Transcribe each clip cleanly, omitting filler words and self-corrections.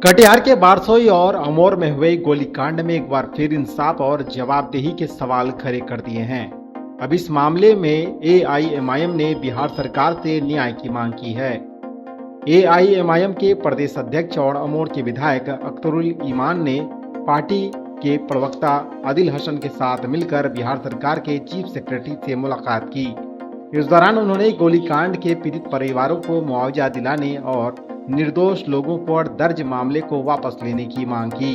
कटिहार के बारसोई और अमोर में हुए गोलीकांड में एक बार फिर इंसाफ और जवाबदेही के सवाल खड़े कर दिए हैं। अब इस मामले में एआईएमआईएम ने बिहार सरकार से न्याय की मांग की है। एआईएमआईएम के प्रदेश अध्यक्ष और अमोर के विधायक अख्तरुल ईमान ने पार्टी के प्रवक्ता आदिल हसन के साथ मिलकर बिहार सरकार के चीफ सेक्रेटरी से मुलाकात की। इस दौरान उन्होंने गोलीकांड के पीड़ित परिवारों को मुआवजा दिलाने और निर्दोष लोगों पर दर्ज मामले को वापस लेने की मांग की।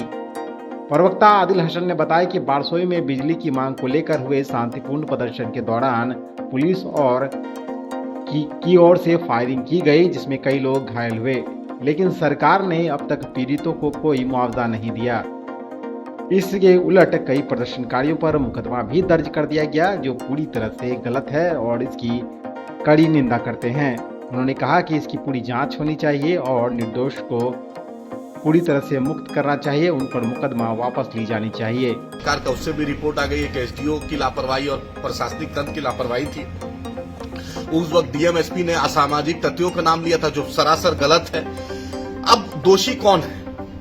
प्रवक्ता आदिल हसन ने बताया कि बारसोई में बिजली की मांग को लेकर हुए शांतिपूर्ण प्रदर्शन के दौरान पुलिस और की ओर से फायरिंग की गई, जिसमें कई लोग घायल हुए, लेकिन सरकार ने अब तक पीड़ितों को कोई मुआवजा नहीं दिया। इसके उलट कई प्रदर्शनकारियों पर मुकदमा भी दर्ज कर दिया गया, जो पूरी तरह से गलत है और इसकी कड़ी निंदा करते हैं। उन्होंने कहा कि इसकी पूरी जांच होनी चाहिए और निर्दोष को पूरी तरह से मुक्त करना चाहिए, उन पर मुकदमा वापस ली जानी चाहिए। सरकार का उससे भी रिपोर्ट आ गई है एसडीओ की लापरवाही और प्रशासनिक तंत्र की लापरवाही थी। उस वक्त डीएमएसपी ने असामाजिक तत्वों का नाम लिया था, जो सरासर गलत है। अब दोषी कौन है,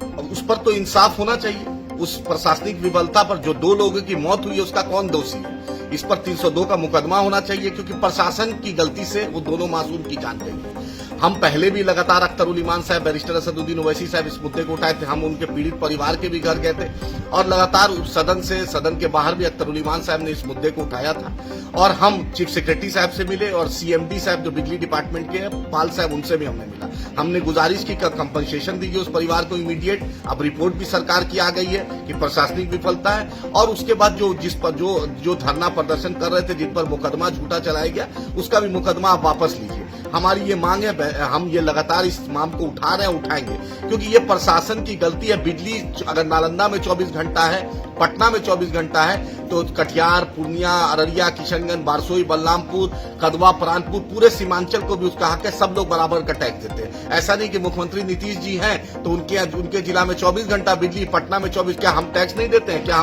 अब उस पर तो इंसाफ होना चाहिए। उस प्रशासनिक विफलता पर जो 2 लोगों की मौत हुई है, उसका कौन दोषी है? इस पर 302 का मुकदमा होना चाहिए, क्योंकि प्रशासन की गलती से वो दोनों मासूम की जान गई। हम पहले भी लगातार अख्तरुल ईमान साहब, बैरिस्टर असदुद्दीन ओवैसी साहब इस मुद्दे को उठाए थे। हम उनके पीड़ित परिवार के भी घर गए थे और लगातार सदन के बाहर भी अख्तरुल ईमान साहब ने इस मुद्दे को उठाया था। और हम चीफ सेक्रेटरी साहब से मिले और सीएमडी साहब जो बिजली डिपार्टमेंट के हैं, पाल साहब, उनसे भी हमने मिला। हमने गुजारिश की कंपनसेशन दीजिए उस परिवार को इमीडिएट। अब रिपोर्ट भी सरकार की आ गई है कि प्रशासनिक विफलता है, और उसके बाद जो धरना प्रदर्शन कर रहे थे, जिन पर मुकदमा झूठा चलाया गया, उसका भी मुकदमा आप वापस लीजिए। हमारी ये मांग है, हम ये लगातार इस मांग को उठा रहे हैं, उठाएंगे, क्योंकि ये प्रशासन की गलती है। बिजली अगर नालंदा में 24 घंटा है, पटना में 24 घंटा है, तो कटिहार, पूर्णिया, अररिया, किशनगंज, बारसोई, बलरामपुर, कदवा, प्राणपुर, पूरे सीमांचल को भी उसका हक है। सब लोग बराबर का टैक्स देते हैं। ऐसा नहीं कि मुख्यमंत्री नीतीश जी हैं तो उनके जिला में 24 घंटा बिजली, पटना में 24, क्या हम टैक्स नहीं देते हैं? क्या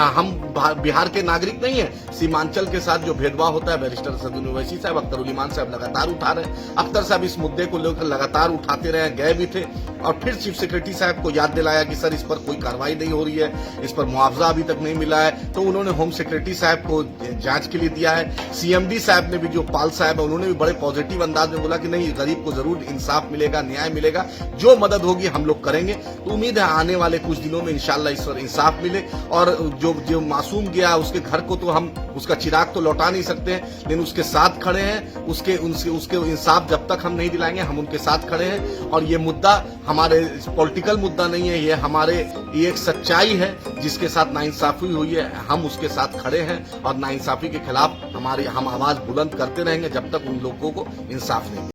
हम बिहार के नागरिक नहीं है? सीमांचल के साथ जो भेदभाव होता है, बैरिस्टर असदुद्दीन ओवैसी साहब, अख्तरुल ईमान साहब लगातार उठा रहे हैं। अख्तर साहब इस मुद्दे को लेकर लगातार उठाते रहे, गए भी थे, और फिर चीफ सेक्रेटरी साहब को याद दिलाया कि सर, इस पर कोई कार्रवाई नहीं हो रही है, इस पर मुआवजा अभी तक नहीं मिला है। तो उन्होंने होम सेक्रेटरी साहब को जांच के लिए दिया है। सीएमडी साहब ने भी, जो पाल साहब है, उन्होंने भी बड़े पॉजिटिव अंदाज में बोला कि नहीं, गरीब को जरूर इंसाफ मिलेगा, न्याय मिलेगा, जो मदद होगी हम लोग करेंगे। तो उम्मीद है आने वाले कुछ दिनों में इंशाल्लाह इस पर इंसाफ मिले, और जो मासूम गया उसके घर को तो हम उसका चिराग तो लौटा नहीं सकते हैं, लेकिन उसके साथ खड़े हैं। उसके इंसाफ जब तक हम नहीं दिलाएंगे, हम उनके साथ खड़े हैं। और ये मुद्दा हमारे पॉलिटिकल मुद्दा नहीं है, ये एक सच्चाई है जिसके साथ नाइंसाफी हुई है। हम उसके साथ खड़े हैं और नाइंसाफी के खिलाफ हम आवाज बुलंद करते रहेंगे जब तक उन लोगों को इंसाफ नहीं मिले।